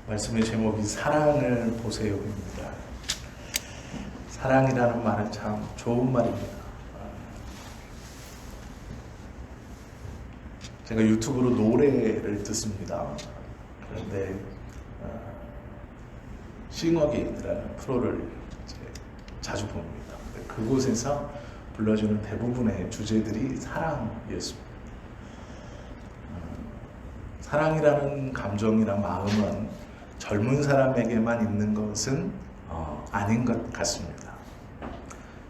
말씀의 제목이 사랑을 보세요입니다. 사랑이라는 말은 참 좋은 말입니다. 제가 유튜브로 노래를 듣습니다. 그런데 싱어게인이라는 프로를 자주 봅니다. 그곳에서 불러주는 대부분의 주제들이 사랑이었습니다. 사랑이라는 감정이나 마음은 젊은 사람에게만 있는 것은 아닌 것 같습니다.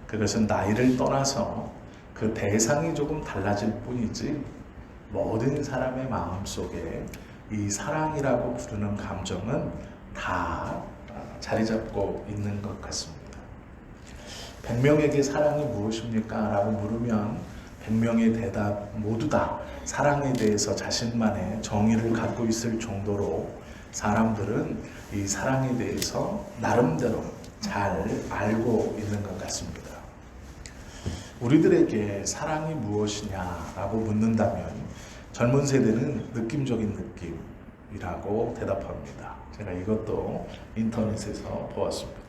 그것은 나이를 떠나서 그 대상이 조금 달라질 뿐이지 모든 사람의 마음속에 이 사랑이라고 부르는 감정은 다 자리 잡고 있는 것 같습니다. 100명에게 사랑이 무엇입니까? 라고 물으면 100명의 대답 모두 다 사랑에 대해서 자신만의 정의를 갖고 있을 정도로 사람들은 이 사랑에 대해서 나름대로 잘 알고 있는 것 같습니다. 우리들에게 사랑이 무엇이냐라고 묻는다면 젊은 세대는 느낌적인 느낌이라고 대답합니다. 제가 이것도 인터넷에서 보았습니다.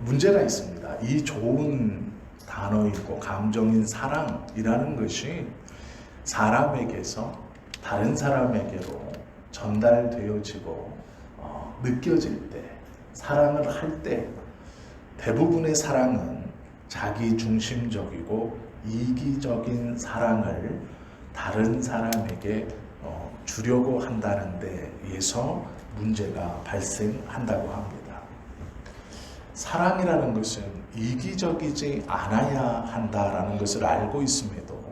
문제가 있습니다. 이 좋은 단어이고 감정인 사랑이라는 것이 사람에게서 다른 사람에게로 전달되어지고 느껴질 때, 사랑을 할 때 대부분의 사랑은 자기 중심적이고 이기적인 사랑을 다른 사람에게 주려고 한다는 데에서 문제가 발생한다고 합니다. 사랑이라는 것은 이기적이지 않아야 한다라는 것을 알고 있음에도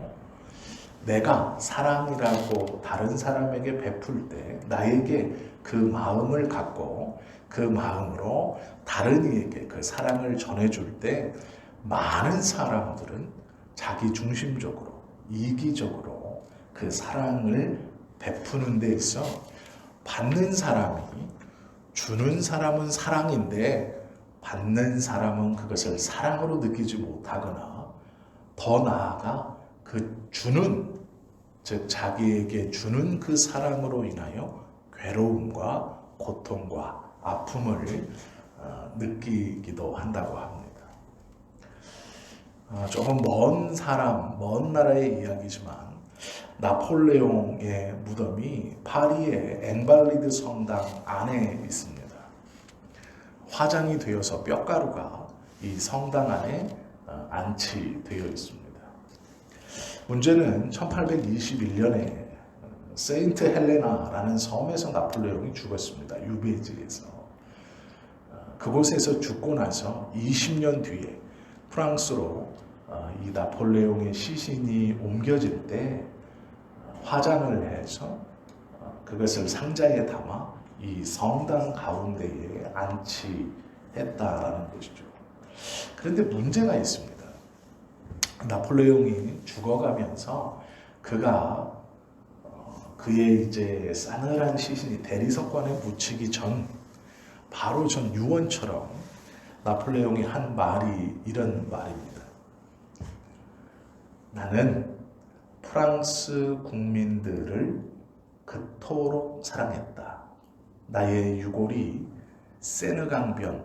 내가 사랑이라고 다른 사람에게 베풀 때 나에게 그 마음을 갖고 그 마음으로 다른 이에게 그 사랑을 전해줄 때 많은 사람들은 자기 중심적으로 이기적으로 그 사랑을 베푸는 데 있어 받는 사람이 주는 사람은 사랑인데 받는 사람은 그것을 사랑으로 느끼지 못하거나 더 나아가 그 주는, 즉 자기에게 주는 그 사랑으로 인하여 괴로움과 고통과 아픔을 느끼기도 한다고 합니다. 조금 먼 사람, 먼 나라의 이야기지만 나폴레옹의 무덤이 파리의 앵발리드 성당 안에 있습니다. 화장이 되어서 뼈가루가 이 성당 안에 안치되어 있습니다. 문제는 1821년에 세인트 헬레나라는 섬에서 나폴레옹이 죽었습니다. 유배지에서. 그곳에서 죽고 나서 20년 뒤에 프랑스로 이 나폴레옹의 시신이 옮겨질 때 화장을 해서 그것을 상자에 담아 이 성당 가운데에 안치했다라는 것이죠. 그런데 문제가 있습니다. 나폴레옹이 죽어가면서 그가 그의 이제 싸늘한 시신이 대리석관에 묻히기 전 바로 전 유언처럼 나폴레옹이 한 말이 이런 말입니다. 나는 프랑스 국민들을 그토록 사랑했다. 나의 유골이 세느강변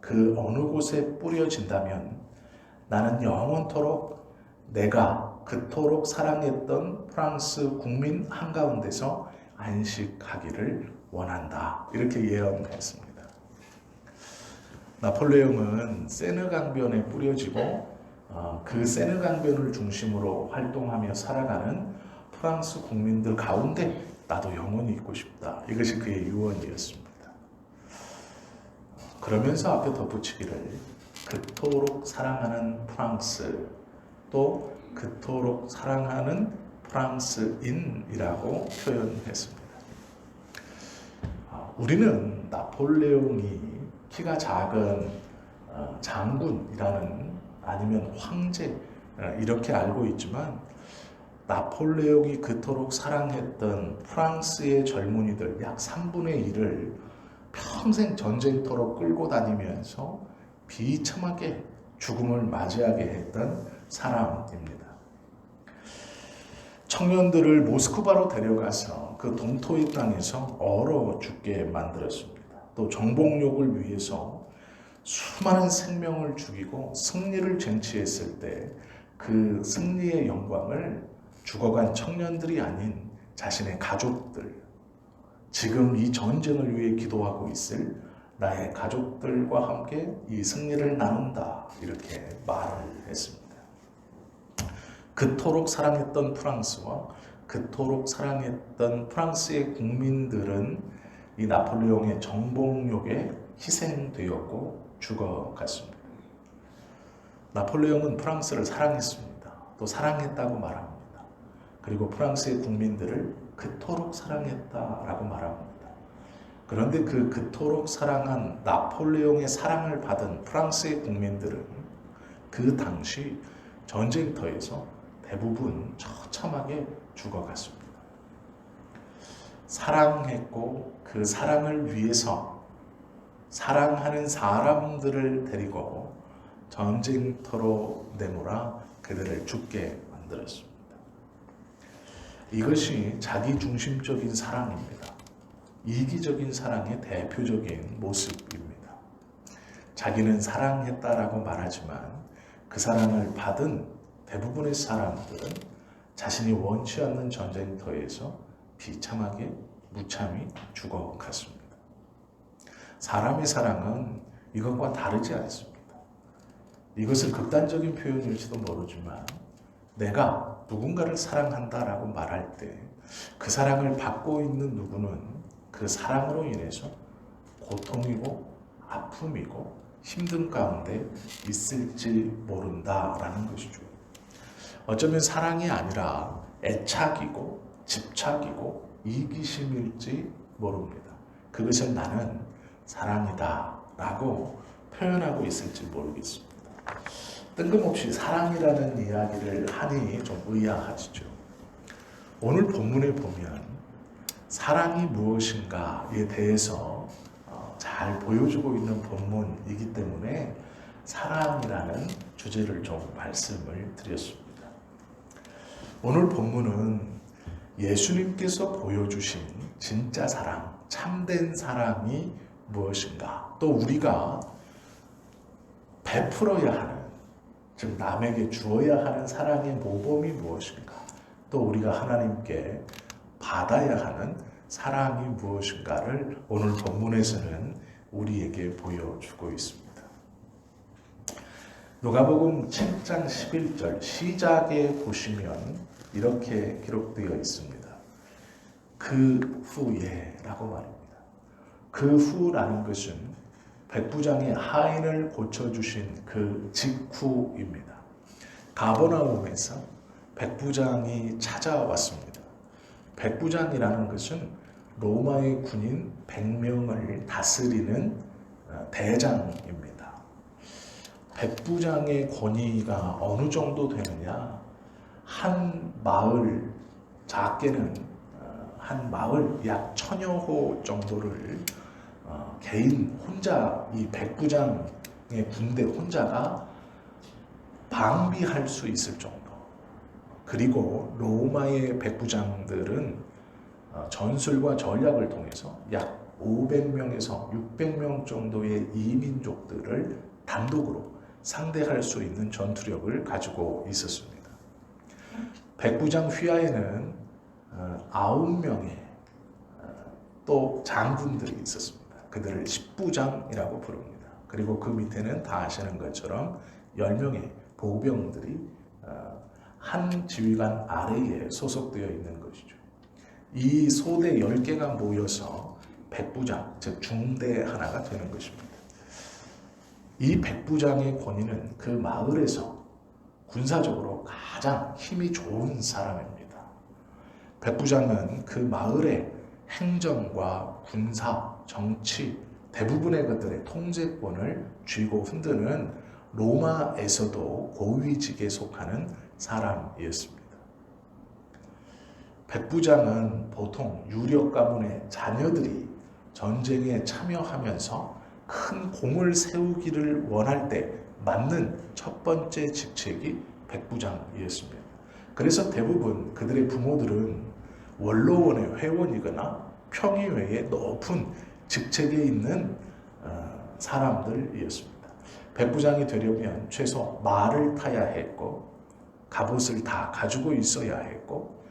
그 어느 곳에 뿌려진다면 나는 영원토록 내가 그토록 사랑했던 프랑스 국민 한가운데서 안식하기를 원한다. 이렇게 예언했습니다. 나폴레옹은 세느강변에 뿌려지고 그 세느강변을 중심으로 활동하며 살아가는 프랑스 국민들 가운데 나도 영원히 있고 싶다. 이것이 그의 유언이었습니다. 그러면서 앞에 덧붙이기를 그토록 사랑하는 프랑스 또 그토록 사랑하는 프랑스인이라고 표현했습니다. 우리는 나폴레옹이 키가 작은 장군이라는 아니면 황제 이렇게 알고 있지만 나폴레옹이 그토록 사랑했던 프랑스의 젊은이들 약 3분의 1을 평생 전쟁터로 끌고 다니면서 비참하게 죽음을 맞이하게 했던 사람입니다. 청년들을 모스크바로 데려가서 그 동토의 땅에서 얼어 죽게 만들었습니다. 또 정복욕을 위해서 수많은 생명을 죽이고 승리를 쟁취했을 때 그 승리의 영광을 죽어간 청년들이 아닌 자신의 가족들, 지금 이 전쟁을 위해 기도하고 있을 나의 가족들과 함께 이 승리를 나눈다, 이렇게 말을 했습니다. 그토록 사랑했던 프랑스와 그토록 사랑했던 프랑스의 국민들은 이 나폴레옹의 정복욕에 희생되었고 죽어갔습니다. 나폴레옹은 프랑스를 사랑했습니다. 또 사랑했다고 말합니다. 그리고 프랑스의 국민들을 그토록 사랑했다라고 말합니다. 그런데 그토록 사랑한 나폴레옹의 사랑을 받은 프랑스의 국민들은 그 당시 전쟁터에서 대부분 처참하게 죽어갔습니다. 사랑했고 그 사랑을 위해서 사랑하는 사람들을 데리고 전쟁터로 내몰아 그들을 죽게 만들었습니다. 이것이 자기중심적인 사랑입니다. 이기적인 사랑의 대표적인 모습입니다. 자기는 사랑했다라고 말하지만 그 사랑을 받은 대부분의 사람들은 자신이 원치 않는 전쟁터에서 비참하게 무참히 죽어갔습니다. 사람의 사랑은 이것과 다르지 않습니다. 이것은 극단적인 표현일지도 모르지만 내가 누군가를 사랑한다라고 말할 때 그 사랑을 받고 있는 누구는 그 사랑으로 인해서 고통이고 아픔이고 힘든 가운데 있을지 모른다라는 것이죠. 어쩌면 사랑이 아니라 애착이고 집착이고 이기심일지 모릅니다. 그것을 나는 사랑이다 라고 표현하고 있을지 모르겠습니다. 뜬금없이 사랑이라는 이야기를 하니 좀 의아하시죠. 오늘 본문에 보면 사랑이 무엇인가에 대해서 잘 보여주고 있는 본문이기 때문에 사랑이라는 주제를 좀 말씀을 드렸습니다. 오늘 본문은 예수님께서 보여주신 진짜 사랑, 참된 사랑이 무엇인가, 또 우리가 베풀어야 하는, 즉 남에게 주어야 하는 사랑의 모범이 무엇인가, 또 우리가 하나님께 받아야 하는 사랑이 무엇인가를 오늘 본문에서는 우리에게 보여주고 있습니다. 누가복음 7장 11절 시작에 보시면 이렇게 기록되어 있습니다. 그 후에 라고 말입니다. 그 후라는 것은 백부장이 하인을 고쳐주신 그 직후입니다. 가버나움에서 백부장이 찾아왔습니다. 백부장이라는 것은 로마의 군인 100명을 다스리는 대장입니다. 백부장의 권위가 어느 정도 되느냐? 한 마을, 작게는 한 마을 약 1000여 호 정도를 개인 혼자, 이 백부장의 군대 혼자가 방비할 수 있을 정도. 그리고 로마의 백부장들은 전술과 전략을 통해서 약 500명에서 600명 정도의 이민족들을 단독으로 상대할 수 있는 전투력을 가지고 있었습니다. 백부장 휘하에는 9명의 또 장군들이 있었습니다. 그들을 십부장이라고 부릅니다. 그리고 그 밑에는 다 아시는 것처럼 10명의 보병들이 한 지휘관 아래에 소속되어 있는 것이죠. 이 소대 10개가 모여서 백부장, 즉 중대 하나가 되는 것입니다. 이 백부장의 권위는 그 마을에서 군사적으로 가장 힘이 좋은 사람입니다. 백부장은 그 마을의 행정과 군사, 정치, 대부분의 것들의 통제권을 쥐고 흔드는 로마에서도 고위직에 속하는 사람이었습니다. 백부장은 보통 유력 가문의 자녀들이 전쟁에 참여하면서 큰 공을 세우기를 원할 때 맡는 첫 번째 직책이 백부장이었습니다. 그래서 대부분 그들의 부모들은 원로원의 회원이거나 평의회의 높은 직책에 있는 사람들이었습니다. 백부장이 되려면 최소 말을 타야 했고 갑옷을 다 가지고 있어야 했고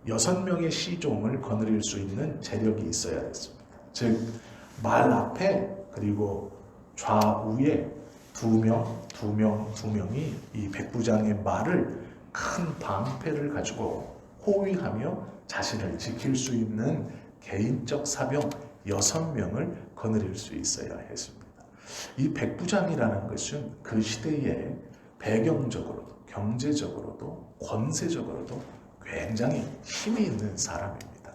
6명의 시종을 거느릴 수 있는 재력이 있어야 했습니다. 즉, 말 앞에 그리고 좌우에 두 명이 이 백부장의 말을 큰 방패를 가지고 호위하며 자신을 지킬 수 있는 개인적 사병 6명을 거느릴 수 있어야 했습니다. 이 백부장이라는 것은 그 시대에 배경적으로도 경제적으로도 권세적으로도 굉장히 힘이 있는 사람입니다.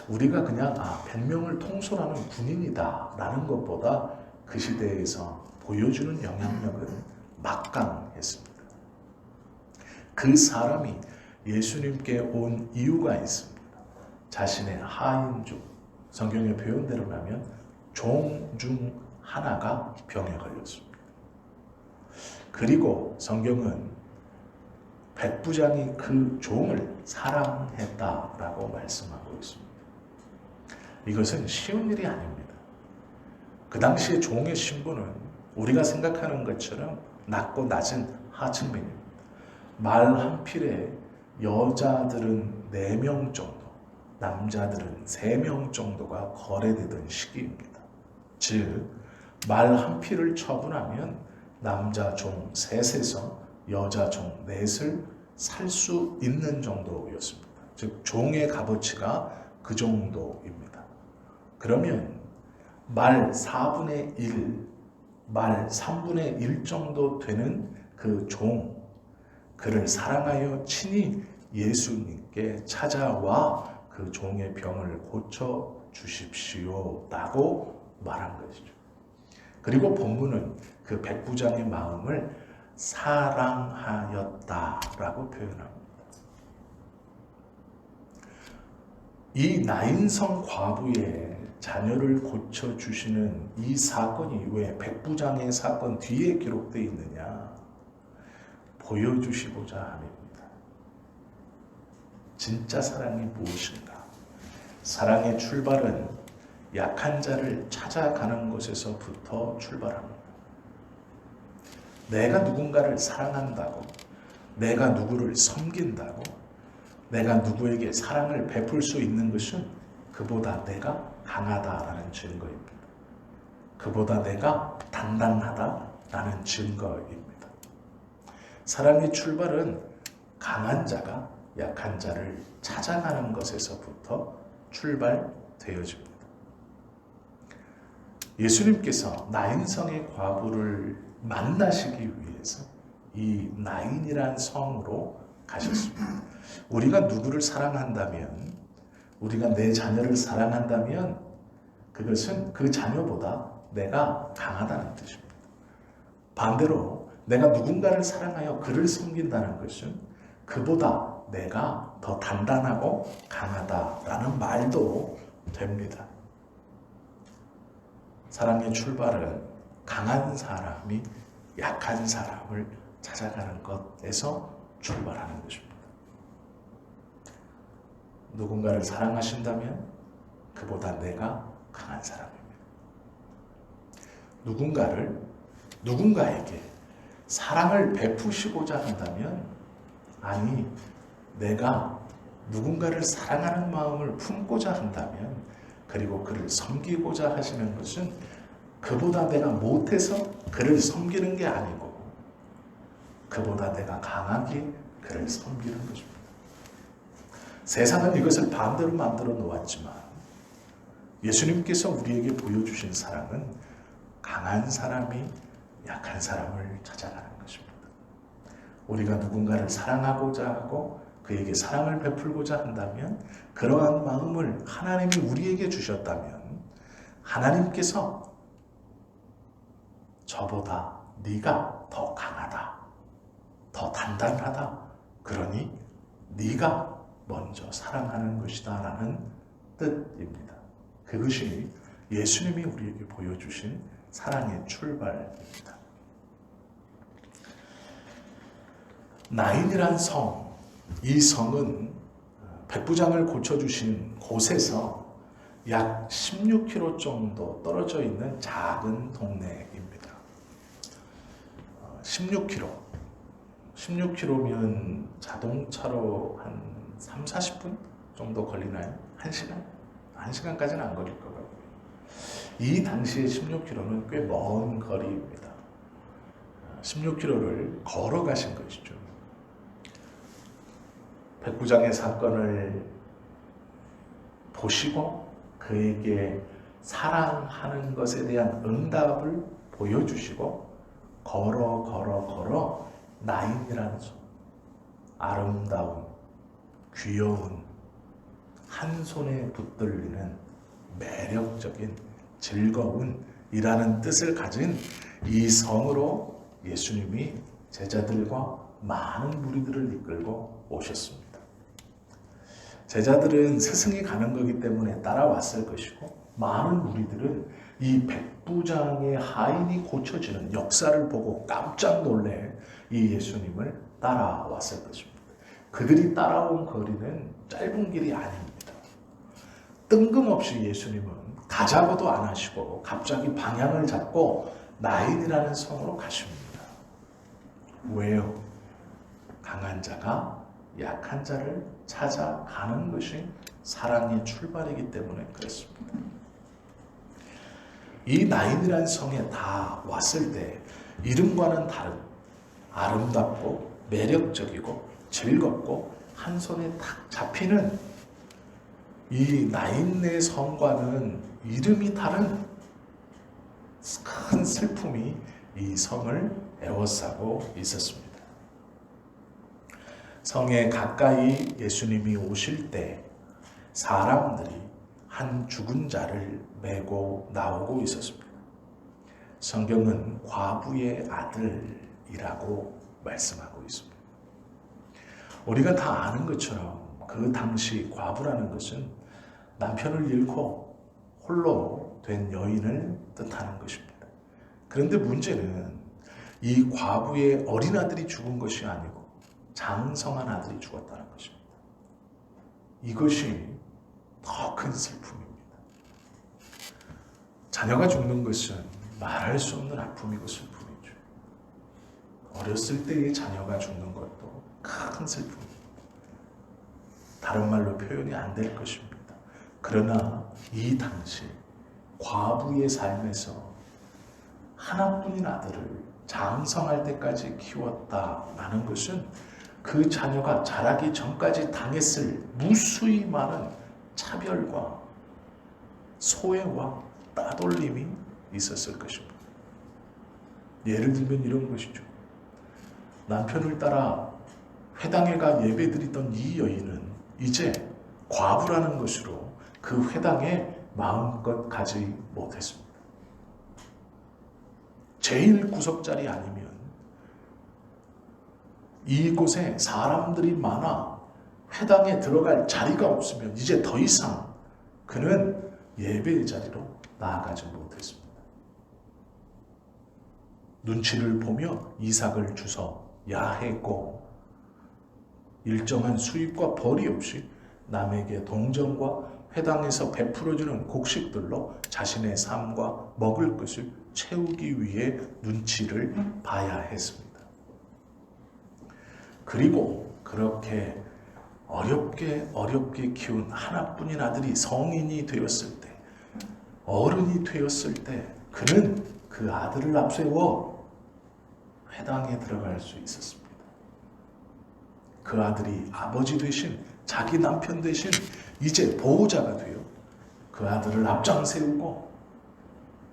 우리가 그냥 100명을 통솔하는 군인이다 라는 것보다 그 시대에서 보여주는 영향력은 막강했습니다. 그 사람이 예수님께 온 이유가 있습니다. 자신의 하인 중, 성경의 표현대로라면 종 중 하나가 병에 걸렸습니다. 그리고 성경은 백부장이 그 종을 사랑했다라고 말씀하고 있습니다. 이것은 쉬운 일이 아닙니다. 그 당시에 종의 신분은 우리가 생각하는 것처럼 낮고 낮은 하층민입니다. 말 한 필에 여자들은 4명 정도, 남자들은 3명 정도가 거래되던 시기입니다. 즉, 말 한 필을 처분하면 남자 종 3에서 여자 종 4을 살 수 있는 정도였습니다. 즉, 종의 값어치가 그 정도입니다. 그러면 말 4분의 1, 말 3분의 1 정도 되는 그 종, 그를 사랑하여 친히 예수님께 찾아와 그 종의 병을 고쳐 주십시오 라고 말한 것이죠. 그리고 본문은 그 백부장의 마음을 사랑하였다라고 표현합니다. 이 나인성 과부의 자녀를 고쳐주시는 이 사건이 왜 백부장의 사건 뒤에 기록되어 있느냐? 보여주시고자 함입니다. 진짜 사랑이 무엇인가? 사랑의 출발은 약한 자를 찾아가는 것에서부터 출발합니다. 내가 누군가를 사랑한다고, 내가 누구를 섬긴다고, 내가 누구에게 사랑을 베풀 수 있는 것은 그보다 내가 강하다라는 증거입니다. 그보다 내가 단단하다라는 증거입니다. 사랑의 출발은 강한 자가 약한 자를 찾아가는 것에서부터 출발되어집니다. 예수님께서 나인성의 과부를 만나시기 위해서 이 나인이란 성으로 가셨습니다. 우리가 누구를 사랑한다면, 우리가 내 자녀를 사랑한다면 그것은 그 자녀보다 내가 강하다는 뜻입니다. 반대로 내가 누군가를 사랑하여 그를 섬긴다는 것은 그보다 내가 더 단단하고 강하다라는 말도 됩니다. 사랑의 출발은 강한 사람이 약한 사람을 찾아가는 것에서 출발하는 것입니다. 누군가를 사랑하신다면 그보다 내가 강한 사람입니다. 누군가에게 사랑을 베푸시고자 한다면, 아니, 내가 누군가를 사랑하는 마음을 품고자 한다면, 그리고 그를 섬기고자 하시는 것은 그보다 내가 못해서 그를 섬기는 게 아니고 그보다 내가 강하게 그를 섬기는 것입니다. 세상은 이것을 반대로 만들어 놓았지만 예수님께서 우리에게 보여주신 사랑은 강한 사람이 약한 사람을 찾아가는 것입니다. 우리가 누군가를 사랑하고자 하고 그에게 사랑을 베풀고자 한다면, 그러한 마음을 하나님이 우리에게 주셨다면 하나님께서 저보다 네가 더 강하다, 더 단단하다, 그러니 네가 먼저 사랑하는 것이다 라는 뜻입니다. 그것이 예수님이 우리에게 보여주신 사랑의 출발입니다. 나인이란 성, 이 성은 백부장을 고쳐주신 곳에서 약 16km 정도 떨어져 있는 작은 동네입니다. 16km. 자동차로 한 3, 40분 정도 걸리나요? 1시간? 1시간까지는 안 걸릴 것 같고요. 이 당시에 16km는 꽤 먼 거리입니다. 16km를 걸어가신 것이죠. 백부장의 사건을 보시고 그에게 사랑하는 것에 대한 응답을 보여주시고 걸어 나인이라는 소, 아름다운, 귀여운, 한 손에 붙들리는 매력적인, 즐거운 이라는 뜻을 가진 이 성으로 예수님이 제자들과 많은 무리들을 이끌고 오셨습니다. 제자들은 스승이 가는 거기 때문에 따라왔을 것이고 많은 무리들은 이 백부장의 하인이 고쳐지는 역사를 보고 깜짝 놀래 이 예수님을 따라왔을 것입니다. 그들이 따라온 거리는 짧은 길이 아닙니다. 뜬금없이 예수님은 가자고도 안 하시고 갑자기 방향을 잡고 나인이라는 성으로 가십니다. 왜요? 강한 자가 약한 자를 찾아가는 것이 사랑의 출발이기 때문에 그렇습니다. 이 나인이라는 성에 다 왔을 때 이름과는 다른 아름답고 매력적이고 즐겁고 한 손에 딱 잡히는 이 나인네 성과는 이름이 다른 큰 슬픔이 이 성을 에워싸고 있었습니다. 성에 가까이 예수님이 오실 때 사람들이 한 죽은 자를 메고 나오고 있었습니다. 성경은 과부의 아들이라고 말씀하고 있습니다. 우리가 다 아는 것처럼 그 당시 과부라는 것은 남편을 잃고 홀로 된 여인을 뜻하는 것입니다. 그런데 문제는 이 과부의 어린 아들이 죽은 것이 아니고 장성한 아들이 죽었다는 것입니다. 이것이 더 큰 슬픔입니다. 자녀가 죽는 것은 말할 수 없는 아픔이고 슬픔이죠. 어렸을 때의 자녀가 죽는 것도 큰 슬픔입니다. 다른 말로 표현이 안 될 것입니다. 그러나 이 당시 과부의 삶에서 하나뿐인 아들을 장성할 때까지 키웠다라는 것은 그 자녀가 자라기 전까지 당했을 무수히 많은 차별과 소외와 따돌림이 있었을 것입니다. 예를 들면 이런 것이죠. 남편을 따라 회당에 가 예배드리던 이 여인은 이제 과부라는 것으로 그 회당에 마음껏 가지 못했습니다. 제일 구석자리 아니면 이곳에 사람들이 많아 회당에 들어갈 자리가 없으면 이제 더 이상 그는 예배의 자리로 나아가지 못했습니다. 눈치를 보며 이삭을 주서 야했고 일정한 수입과 벌이 없이 남에게 동정과 회당에서 베풀어주는 곡식들로 자신의 삶과 먹을 것을 채우기 위해 눈치를 봐야 했습니다. 그리고 그렇게 어렵게 키운 하나뿐인 아들이 성인이 되었을 때, 어른이 되었을 때 그는 그 아들을 앞세워 회당에 들어갈 수 있었습니다. 그 아들이 아버지 대신 자기 남편 대신 이제 보호자가 되어 그 아들을 앞장 세우고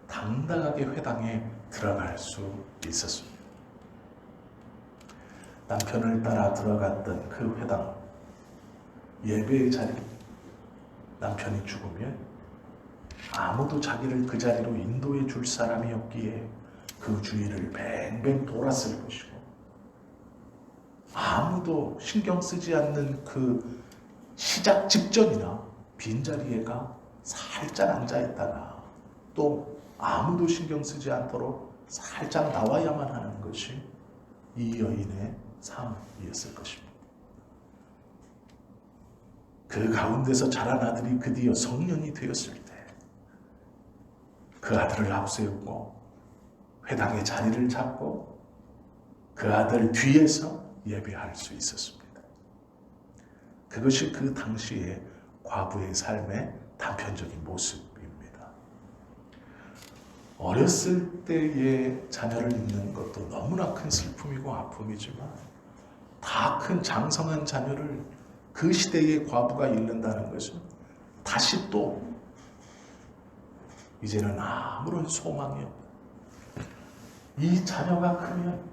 당당하게 회당에 들어갈 수 있었습니다. 남편을 따라 들어갔던 그 회당, 예배의 자리, 남편이 죽으면 아무도 자기를 그 자리로 인도해 줄 사람이 없기에 그 주위를 뱅뱅 돌았을 것이고 아무도 신경 쓰지 않는 그 시작 직전이나 빈자리에가 살짝 앉아있다가 또 아무도 신경 쓰지 않도록 살짝 나와야만 하는 것이 이 여인의 삶이었을 것입니다. 그 가운데서 자란 아들이 드디어 성년이 되었을 때 그 아들을 앞세우고 회당의 자리를 잡고 그 아들 뒤에서 예배할 수 있었습니다. 그것이 그 당시의 과부의 삶의 단편적인 모습입니다. 어렸을 때의 자녀를 잃는 것도 너무나 큰 슬픔이고 아픔이지만 다 큰 장성한 자녀를 그 시대의 과부가 잃는다는 것은 다시 또 이제는 아무런 소망이 없다. 이 자녀가 크면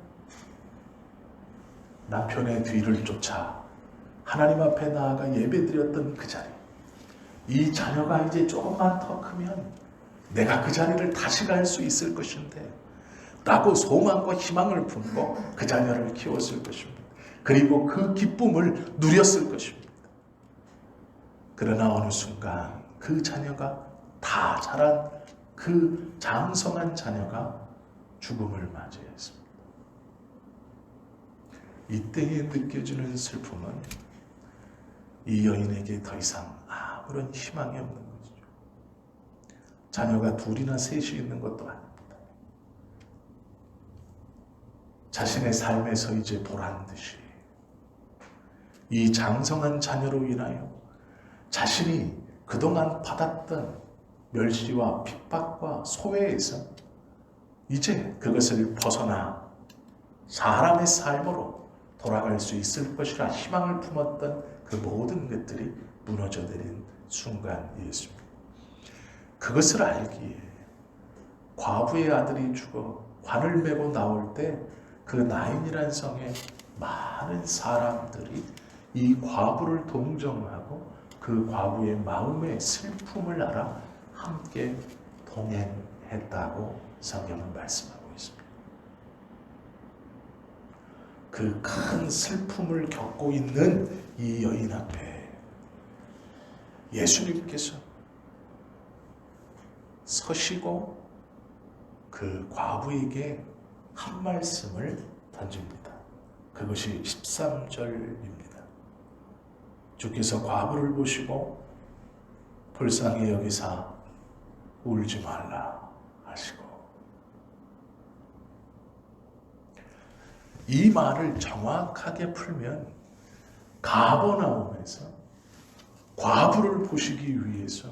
남편의 뒤를 쫓아 하나님 앞에 나아가 예배드렸던 그 자리, 이 자녀가 이제 조금만 더 크면 내가 그 자리를 다시 갈 수 있을 것인데 라고 소망과 희망을 품고 그 자녀를 키웠을 것입니다. 그리고 그 기쁨을 누렸을 것입니다. 그러나 어느 순간 그 자녀가 다 자란 그 장성한 자녀가 죽음을 맞이했습니다. 이때에 느껴지는 슬픔은 이 여인에게 더 이상 아무런 희망이 없는 것이죠. 자녀가 둘이나 셋이 있는 것도 아닙니다. 자신의 삶에서 이제 보란듯이 이 장성한 자녀로 인하여 자신이 그동안 받았던 멸시와 핍박과 소외에서 이제 그것을 벗어나 사람의 삶으로 돌아갈 수 있을 것이라 희망을 품었던 그 모든 것들이 무너져 내린 순간이었습니다. 그것을 알기에 과부의 아들이 죽어 관을 메고 나올 때 그 나인이라는 성에 많은 사람들이 이 과부를 동정하고 그 과부의 마음의 슬픔을 알아 함께 동행했다고 성경은 말씀하고 있습니다. 그 큰 슬픔을 겪고 있는 이 여인 앞에 예수님께서 서시고 그 과부에게 한 말씀을 던집니다. 그것이 13절입니다. 주께서 과부를 보시고 불쌍히 여기사 울지 말라 하시고, 이 말을 정확하게 풀면 가버나움에서 과부를 보시기 위해서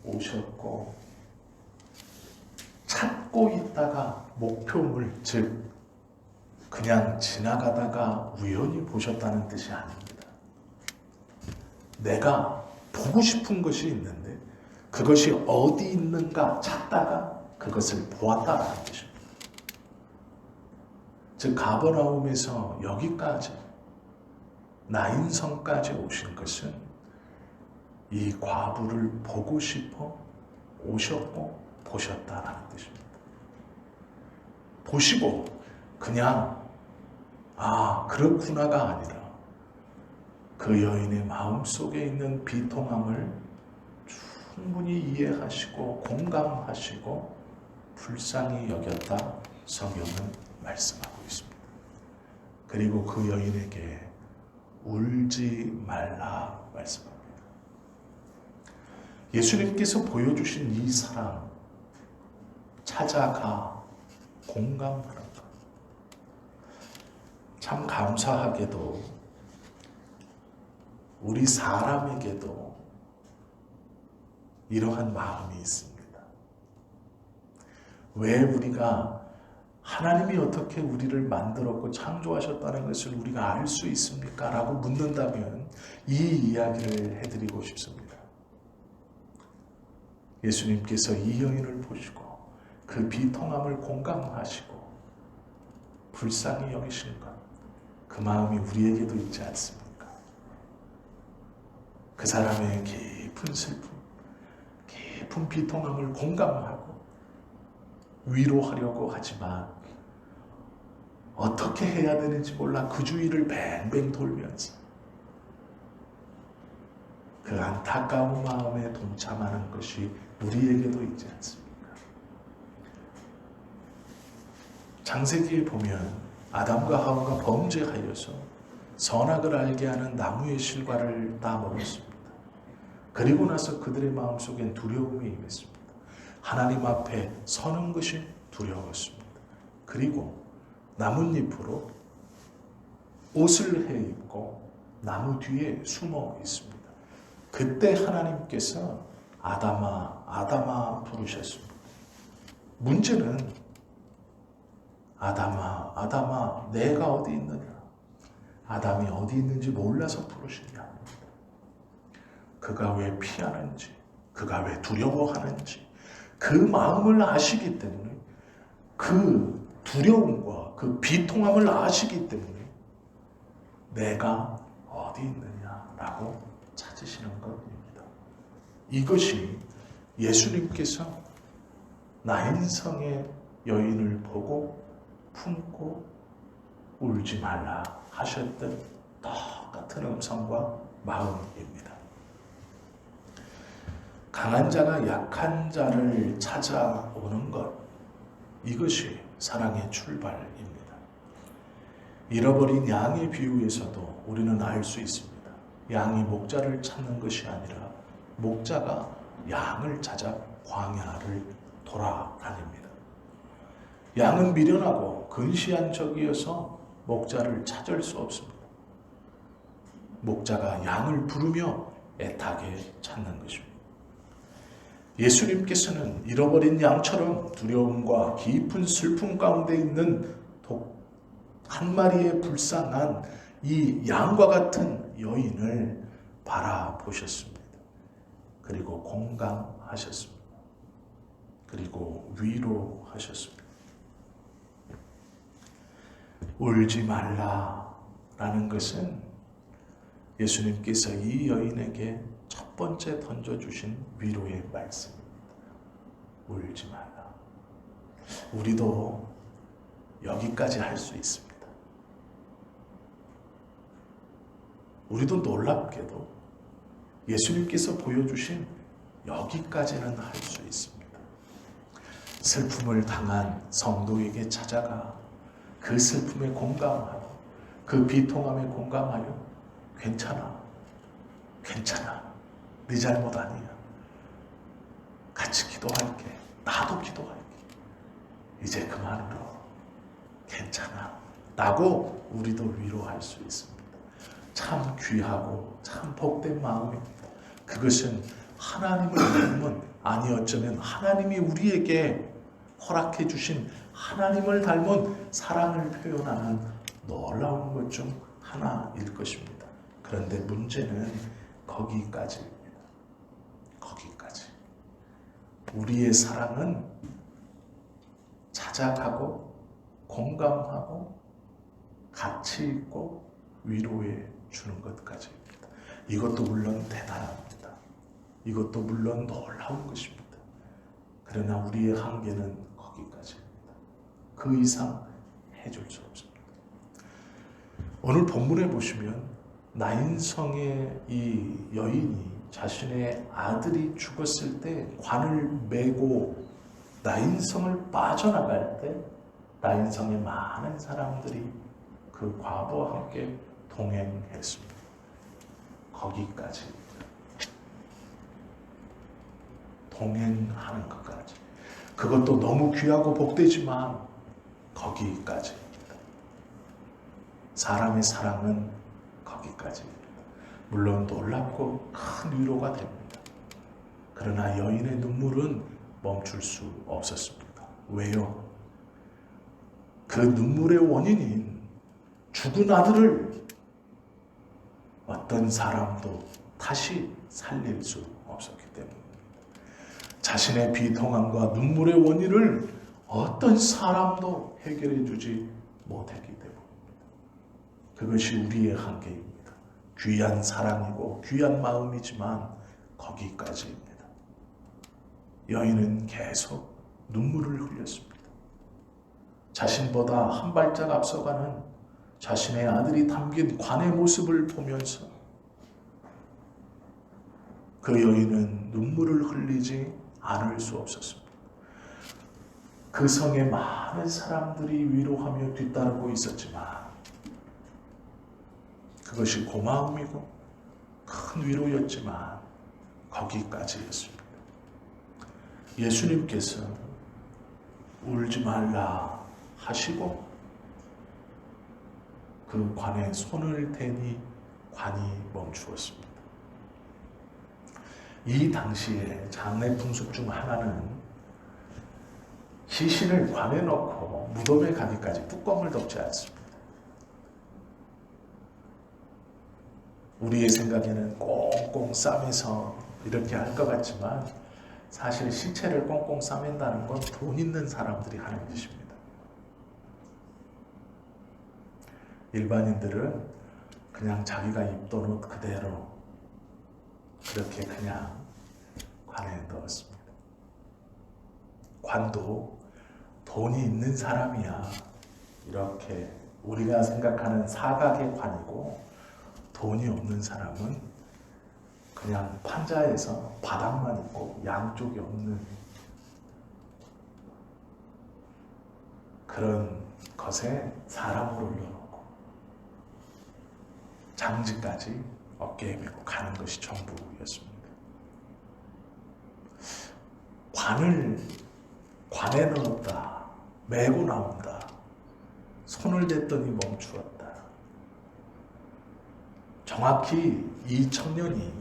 오셨고 찾고 있다가 목표물, 즉 그냥 지나가다가 우연히 보셨다는 뜻이 아닙니다. 내가 보고 싶은 것이 있는데 그것이 어디 있는가 찾다가 그것을 보았다라는 뜻입니다. 즉 가버나움에서 여기까지 나인성까지 오신 것은 이 과부를 보고 싶어 오셨고 보셨다라는 뜻입니다. 보시고 그냥 그렇구나가 아니라 그 여인의 마음속에 있는 비통함을 충분히 이해하시고 공감하시고 불쌍히 여겼다 성경은 말씀하고 있습니다. 그리고 그 여인에게 울지 말라 말씀합니다. 예수님께서 보여주신 이 사랑, 찾아가 공감하는 것. 참 감사하게도 우리 사람에게도 이러한 마음이 있습니다. 왜 우리가 하나님이 어떻게 우리를 만들었고 창조하셨다는 것을 우리가 알 수 있습니까? 라고 묻는다면 이 이야기를 해드리고 싶습니다. 예수님께서 이 여인을 보시고 그 비통함을 공감하시고 불쌍히 여기신 것, 그 마음이 우리에게도 있지 않습니까? 그 사람의 깊은 슬픔, 깊은 비통함을 공감하고 위로하려고 하지만 어떻게 해야 되는지 몰라 그 주위를 뱅뱅 돌면서 그 안타까운 마음에 동참하는 것이 우리에게도 있지 않습니까? 창세기에 보면 아담과 하와가 범죄하여서 선악을 알게 하는 나무의 실과를 따 먹었습니다. 그리고 나서 그들의 마음속엔 두려움이 임했습니다. 하나님 앞에 서는 것이 두려웠습니다. 그리고 나뭇잎으로 옷을 해 입고 나무 뒤에 숨어 있습니다. 그때 하나님께서 아담아, 아담아 부르셨습니다. 문제는 아담아, 아담아, 내가 어디 있느냐? 아담이 어디 있는지 몰라서 부르신 게 아닙니다. 그가 왜 피하는지, 그가 왜 두려워하는지 그 마음을 아시기 때문에, 그 두려움과 그 비통함을 아시기 때문에 내가 어디 있느냐라고 찾으시는 것입니다. 이것이 예수님께서 나인성의 여인을 보고 품고 울지 말라 하셨던 똑같은 음성과 마음입니다. 강한 자가 약한 자를 찾아오는 것, 이것이 사랑의 출발입니다. 잃어버린 양의 비유에서도 우리는 알 수 있습니다. 양이 목자를 찾는 것이 아니라 목자가 양을 찾아 광야를 돌아다닙니다. 양은 미련하고 근시한 적이어서 목자를 찾을 수 없습니다. 목자가 양을 부르며 애타게 찾는 것입니다. 예수님께서는 잃어버린 양처럼 두려움과 깊은 슬픔 가운데 있는 한 마리의 불쌍한 이 양과 같은 여인을 바라보셨습니다. 그리고 공감하셨습니다. 그리고 위로하셨습니다. 울지 말라라는 것은 예수님께서 이 여인에게 첫 번째 던져주신 위로의 말씀입니다. 울지 말라. 우리도 여기까지 할 수 있습니다. 우리도 놀랍게도 예수님께서 보여주신 여기까지는 할 수 있습니다. 슬픔을 당한 성도에게 찾아가 그 슬픔에 공감하고 그 비통함에 공감하여 괜찮아, 네 잘못 아니야, 같이 기도할게, 나도 기도할게, 이제 그만으로 괜찮아 라고 우리도 위로할 수 있습니다. 참 귀하고 참 복된 마음입니다. 그것은 하나님을 닮은, 아니 어쩌면 하나님이 우리에게 허락해 주신 하나님을 닮은 사랑을 표현하는 놀라운 것 중 하나일 것입니다. 그런데 문제는 거기까지입니다. 거기까지. 우리의 사랑은 찾아가고 공감하고 같이 있고 위로해 주는 것까지입니다. 이것도 물론 대단합니다. 이것도 물론 놀라운 것입니다. 그러나 우리의 한계는 거기까지입니다. 그 이상 해줄 수 없습니다. 오늘 본문에 보시면 나인성의 이 여인이 자신의 아들이 죽었을 때 관을 메고 나인성을 빠져나갈 때 나인성의 많은 사람들이 그 과부와 함께 동행했습니다. 거기까지입니다. 동행하는 것까지. 그것도 너무 귀하고 복되지만 거기까지입니다. 사람의 사랑은 거기까지입니다. 물론 놀랍고 큰 위로가 됩니다. 그러나 여인의 눈물은 멈출 수 없었습니다. 왜요? 그 눈물의 원인인 죽은 아들을 어떤 사람도 다시 살릴 수 없었기 때문입니다. 자신의 비통함과 눈물의 원인을 어떤 사람도 해결해 주지 못했기 때문입니다. 그것이 우리의 한계입니다. 귀한 사랑이고 귀한 마음이지만 거기까지입니다. 여인은 계속 눈물을 흘렸습니다. 자신보다 한 발짝 앞서가는 자신의 아들이 담긴 관의 모습을 보면서 그 여인은 눈물을 흘리지 않을 수 없었습니다. 그 성에 많은 사람들이 위로하며 뒤따르고 있었지만 그것이 고마움이고 큰 위로였지만 거기까지였습니다. 예수님께서 울지 말라 하시고 그 관에 손을 대니 관이 멈추었습니다. 이 당시에 장례 풍습 중 하나는 시신을 관에 넣고 무덤에 가기까지 뚜껑을 덮지 않습니다. 우리의 생각에는 꽁꽁 싸매서 이렇게 할 것 같지만 사실 시체를 꽁꽁 싸맨다는 건 돈 있는 사람들이 하는 짓입니다. 일반인들은 그냥 자기가 입던 옷 그대로 그렇게 그냥 관에 넣었습니다. 관도 돈이 있는 사람이야 이렇게 우리가 생각하는 사각의 관이고, 돈이 없는 사람은 그냥 판자에서 바닥만 있고 양쪽이 없는 그런 것에 사람을 올려놓고 장지까지 어깨에 메고 가는 것이 전부였습니다. 관을 관에 넣었다, 메고 나온다, 손을 댔더니 멈추었다. 정확히 이 청년이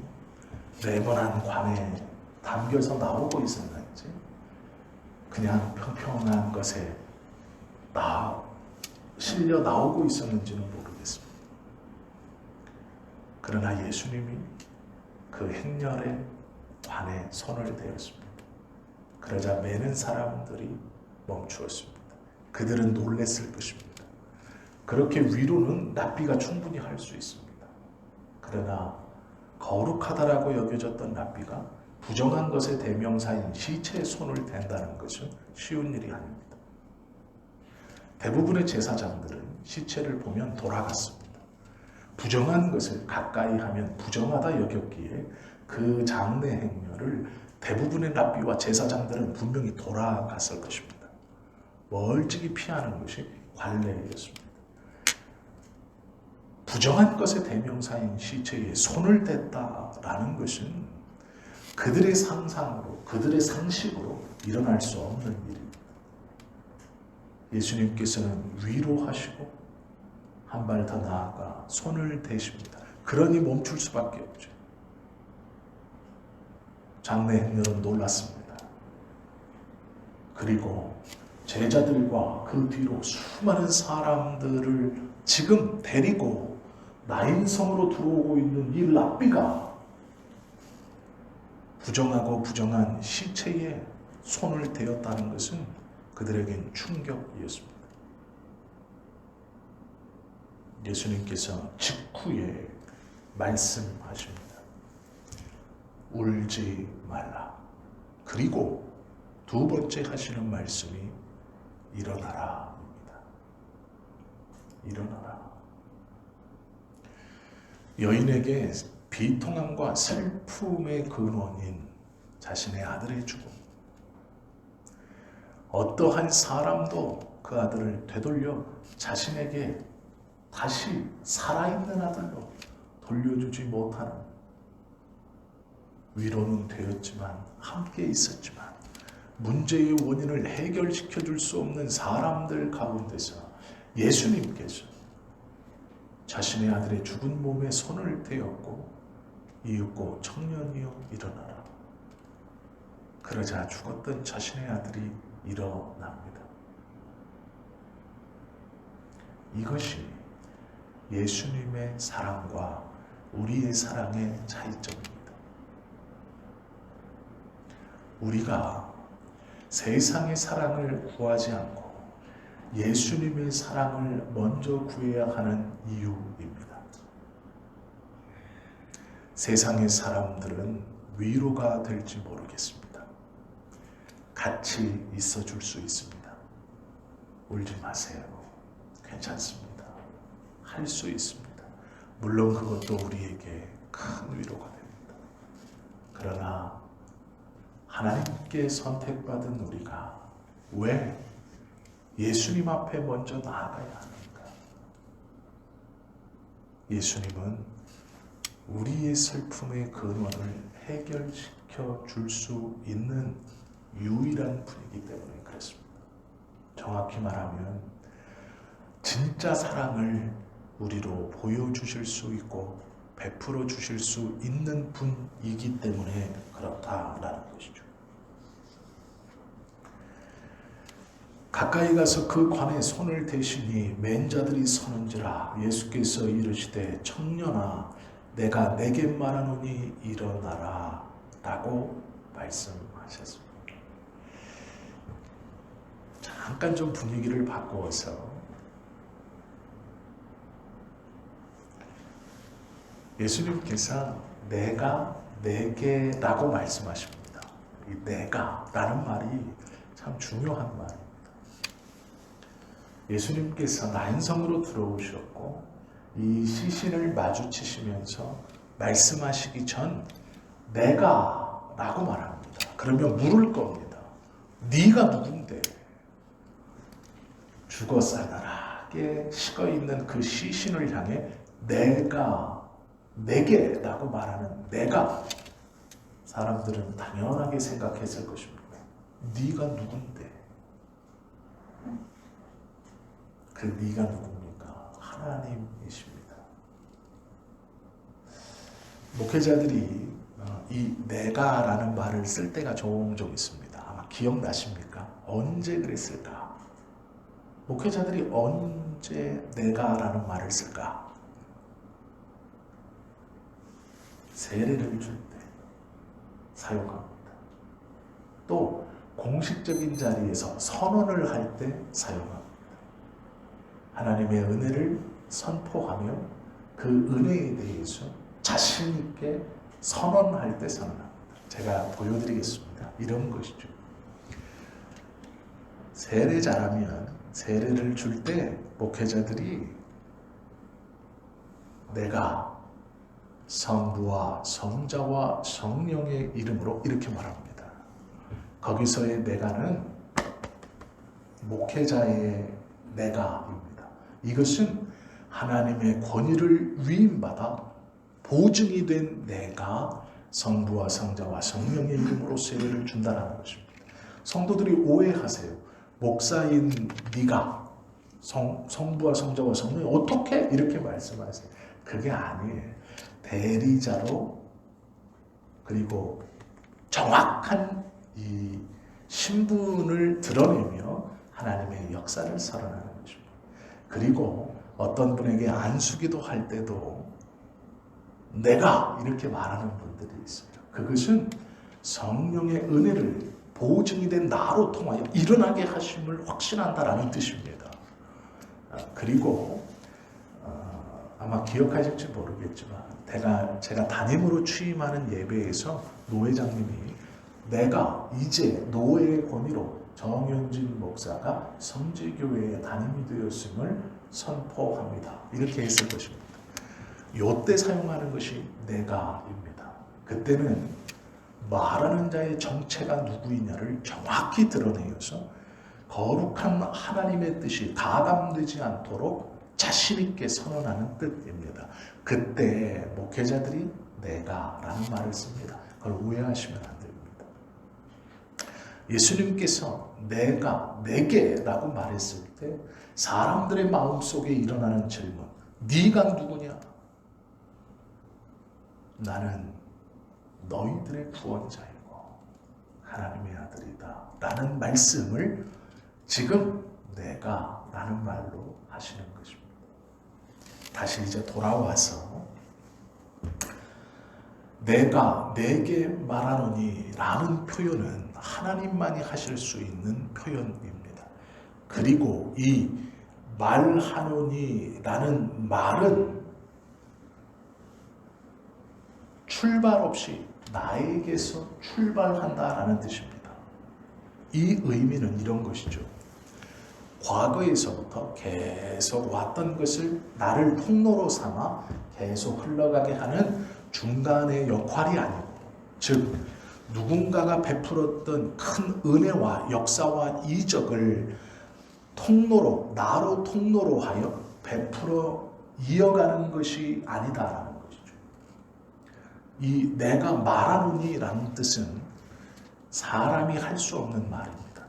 네모난 관에 담겨서 나오고 있었는지 그냥 평평한 것에 실려 나오고 있었는지는 모르겠습니다. 그러나 예수님이 그 행렬의 관에 손을 대었습니다. 그러자 매는 사람들이 멈추었습니다. 그들은 놀랬을 것입니다. 그렇게 위로는 랍비가 충분히 할 수 있습니다. 그러나 거룩하다라고 여겨졌던 랍비가 부정한 것의 대명사인 시체에 손을 댄다는 것은 쉬운 일이 아닙니다. 대부분의 제사장들은 시체를 보면 돌아갔습니다. 부정한 것을 가까이 하면 부정하다 여겼기에 그 장례 행렬을 대부분의 랍비와 제사장들은 분명히 돌아갔을 것입니다. 멀찍이 피하는 것이 관례였습니다. 부정한 것의 대명사인 시체에 손을 댔다라는 것은 그들의 상상으로, 그들의 상식으로 일어날 수 없는 일입니다. 예수님께서는 위로하시고 한 발 더 나아가 손을 대십니다. 그러니 멈출 수밖에 없죠. 장례 행렬은 놀랐습니다. 그리고 제자들과 그 뒤로 수많은 사람들을 지금 데리고 나인성으로 들어오고 있는 이 랍비가 부정하고 부정한 시체에 손을 대었다는 것은 그들에겐 충격이었습니다. 예수님께서 직후에 말씀하십니다. 울지 말라. 그리고 두 번째 하시는 말씀이 일어나라입니다. 일어나라. 여인에게 비통함과 슬픔의 근원인 자신의 아들의 죽음. 어떠한 사람도 그 아들을 되돌려 자신에게 다시 살아있는 아들로 돌려주지 못하는, 위로는 되었지만 함께 있었지만 문제의 원인을 해결시켜 줄 수 없는 사람들 가운데서 예수님께서 자신의 아들의 죽은 몸에 손을 대었고 이윽고 청년이여 일어나라. 그러자 죽었던 자신의 아들이 일어납니다. 이것이 예수님의 사랑과 우리의 사랑의 차이점입니다. 우리가 세상의 사랑을 구하지 않고 예수님의 사랑을 먼저 구해야 하는 이유입니다. 세상의 사람들은 위로가 될지 모르겠습니다. 같이 있어 줄 수 있습니다. 울지 마세요. 괜찮습니다. 할 수 있습니다. 물론 그것도 우리에게 큰 위로가 됩니다. 그러나 하나님께 선택받은 우리가 왜 예수님 앞에 먼저 나아가야 하는가? 예수님은 우리의 슬픔의 근원을 해결시켜 줄 수 있는 유일한 분이기 때문에 그렇습니다. 정확히 말하면 진짜 사랑을 우리로 보여주실 수 있고 베풀어 주실 수 있는 분이기 때문에 그렇다라는 것이죠. 가까이 가서 그 관에 손을 대시니 맨자들이 서는지라. 예수께서 이르시되 청년아 내가 내게 말하노니 일어나라 라고 말씀하셨습니다. 잠깐 좀 분위기를 바꾸어서 예수님께서 내가 내게 라고 말씀하십니다. 이 내가 라는 말이 참 중요한 말입니다. 예수님께서 난성으로 들어오셨고 이 시신을 마주치시면서 말씀하시기 전 내가 라고 말합니다. 그러면 물을 겁니다. 네가 누군데? 죽어 싸늘하게 식어있는 그 시신을 향해 내가 내게 라고 말하는 내가, 사람들은 당연하게 생각했을 것입니다. 네가 누군데? 그 네가 누굽니까? 하나님이십니다. 목회자들이 이 내가라는 말을 쓸 때가 종종 있습니다. 아마 기억나십니까? 언제 그랬을까? 목회자들이 언제 내가라는 말을 쓸까? 세례를 줄 때 사용합니다. 또 공식적인 자리에서 선언을 할 때 사용합니다. 하나님의 은혜를 선포하며 그 은혜에 대해서 자신 있게 선언할 때 선언합니다. 제가 보여드리겠습니다. 이런 것이죠. 세례자라면 세례를 줄 때 목회자들이 내가 성부와 성자와 성령의 이름으로 이렇게 말합니다. 거기서의 내가는 목회자의 내가입니다. 이것은 하나님의 권위를 위임받아 보증이 된 내가 성부와 성자와 성령의 이름으로 세례를 준다는 것입니다. 성도들이 오해하세요. 목사인 네가 성부와 성자와 성령이 어떻게 이렇게 말씀하세요. 그게 아니에요. 대리자로 그리고 정확한 이 신분을 드러내며 하나님의 역사를 설명하는 것입니다. 그리고 어떤 분에게 안수기도 할 때도 내가 이렇게 말하는 분들이 있어요. 그것은 성령의 은혜를 보증이 된 나로 통하여 일어나게 하심을 확신한다라는 뜻입니다. 그리고 아마 기억하실지 모르겠지만 제가 담임으로 취임하는 예배에서 노회장님이 내가 이제 노회의 권위로 정현진 목사가 성지교회의 담임이 되었음을 선포합니다. 이렇게 했을 것입니다. 이때 사용하는 것이 내가입니다. 그때는 말하는 자의 정체가 누구이냐를 정확히 드러내어서 거룩한 하나님의 뜻이 가감되지 않도록 자신 있게 선언하는 뜻입니다. 그때 목회자들이 내가라는 말을 씁니다. 그걸 오해하시면 안 됩니다. 예수님께서 내가 내게라고 말했을 때 사람들의 마음속에 일어나는 질문, 네가 누구냐? 나는 너희들의 구원자이고 하나님의 아들이다 라는 말씀을 지금 내가 라는 말로 하시는 것입니다. 다시 이제 돌아와서 내가 내게 말하노니 라는 표현은 하나님만이 하실 수 있는 표현입니다. 그리고 이 말하노니 라는 말은 출발 없이 나에게서 출발한다라는 뜻입니다. 이 의미는 이런 것이죠. 과거에서부터 계속 왔던 것을 나를 통로로 삼아 계속 흘러가게 하는 중간의 역할이 아니고, 즉 누군가가 베풀었던 큰 은혜와 역사와 이적을 통로로, 나로 통로로 하여 베풀어 이어가는 것이 아니다라는 것이죠. 이 내가 말하노니라는 뜻은 사람이 할 수 없는 말입니다.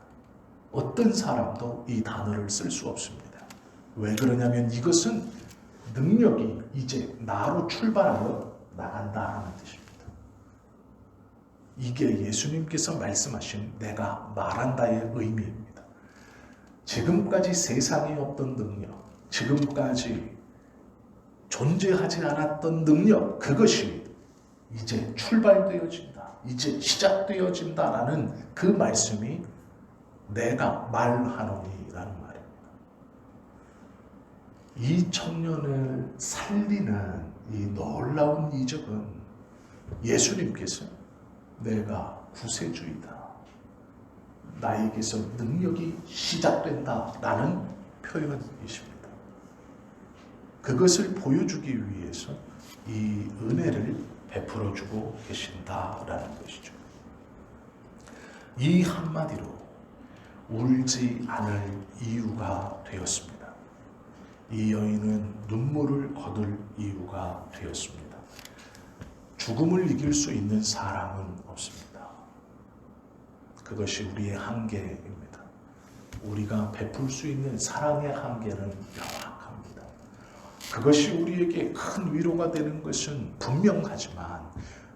어떤 사람도 이 단어를 쓸 수 없습니다. 왜 그러냐면 이것은 능력이 이제 나로 출발하여 나간다 하는 뜻입니다. 이게 예수님께서 말씀하신 내가 말한다의 의미입니다. 지금까지 세상에 없던 능력, 지금까지 존재하지 않았던 능력, 그것이 이제 출발되어진다, 이제 시작되어진다라는 그 말씀이 내가 말하노니라는 말입니다. 이 청년을 살리는 이 놀라운 이적은 예수님께서 내가 구세주이다, 나에게서 능력이 시작된다라는 표현이십니다. 그것을 보여주기 위해서 이 은혜를 베풀어주고 계신다라는 것이죠. 이 한마디로 울지 않을 이유가 되었습니다. 이 여인은 눈물을 거둘 이유가 되었습니다. 죽음을 이길 수 있는 사람은 없습니다. 그것이 우리의 한계입니다. 우리가 베풀 수 있는 사랑의 한계는 명확합니다. 그것이 우리에게 큰 위로가 되는 것은 분명하지만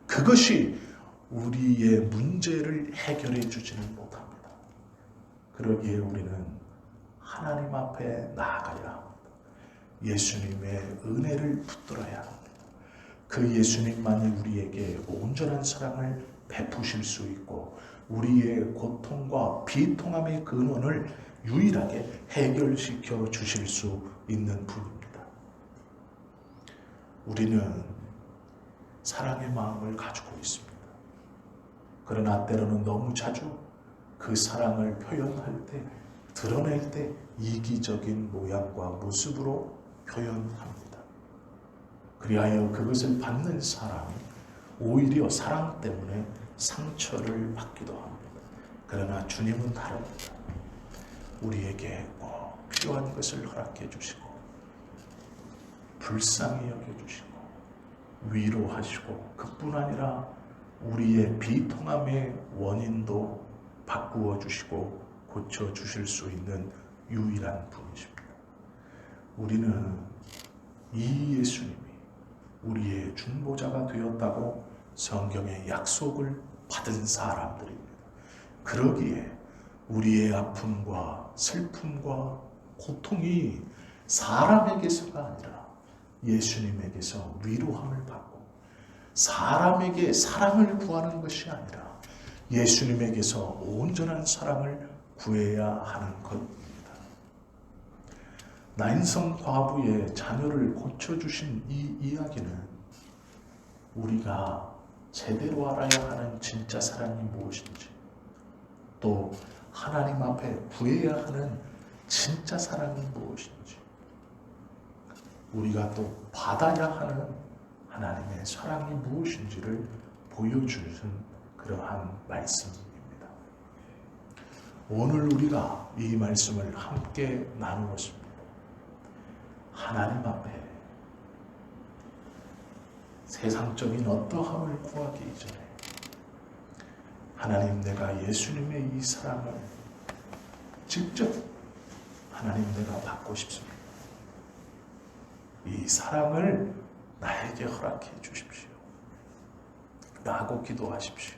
그것이 우리의 문제를 해결해 주지는 못합니다. 그러기에 우리는 하나님 앞에 나아가야 합니다. 예수님의 은혜를 붙들어야 합니다. 그 예수님만이 우리에게 온전한 사랑을 베푸실 수 있고 우리의 고통과 비통함의 근원을 유일하게 해결시켜 주실 수 있는 분입니다. 우리는 사랑의 마음을 가지고 있습니다. 그러나 때로는 너무 자주 그 사랑을 표현할 때, 드러낼 때 이기적인 모양과 모습으로 표현합니다. 그리하여 그것을 받는 사람이 오히려 사랑 때문에 상처를 받기도 합니다. 그러나 주님은 다릅니다. 우리에게 꼭 필요한 것을 허락해 주시고 불쌍히 여겨주시고 위로하시고 그뿐 아니라 우리의 비통함의 원인도 바꾸어 주시고 고쳐 주실 수 있는 유일한 분이십니다. 우리는 이 예수님이 우리의 중보자가 되었다고 성경의 약속을 받은 사람들입니다. 그러기에 우리의 아픔과 슬픔과 고통이 사람에게서가 아니라 예수님에게서 위로함을 받고 사람에게 사랑을 구하는 것이 아니라 예수님에게서 온전한 사랑을 구해야 하는 것입니다. 나인성 과부의 자녀를 고쳐주신 이 이야기는 우리가 제대로 알아야 하는 진짜 사랑이 무엇인지 또 하나님 앞에 구해야 하는 진짜 사랑이 무엇인지 우리가 또 받아야 하는 하나님의 사랑이 무엇인지를 보여주는 그러한 말씀입니다. 오늘 우리가 이 말씀을 함께 나누었습니다. 하나님 앞에 세상적인 어떠함을 구하기 전에 하나님, 내가 예수님의 이 사랑을 직접 하나님 내가 받고 싶습니다. 이 사랑을 나에게 허락해 주십시오 라고 기도하십시오.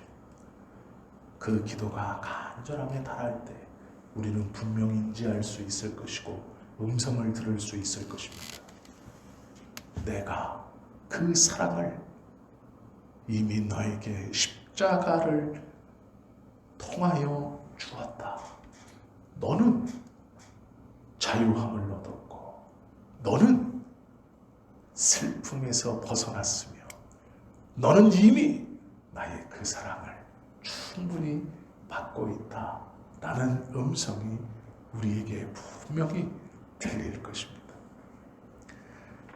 그 기도가 간절함에 달할 때 우리는 분명히 인지할 수 있을 것이고 음성을 들을 수 있을 것입니다. 내가 그 사랑을 이미 너에게 십자가를 통하여 주었다. 너는 자유함을 얻었고 너는 슬픔에서 벗어났으며 너는 이미 나의 그 사랑을 충분히 받고 있다 라는 음성이 우리에게 분명히 들릴 것입니다.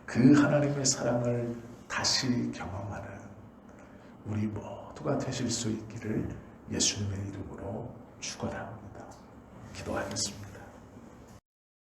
그 하나님의 사랑을 다시 경험하는 우리 모두가 되실 수 있기를 예수님의 이름으로 축원합니다. 기도하겠습니다.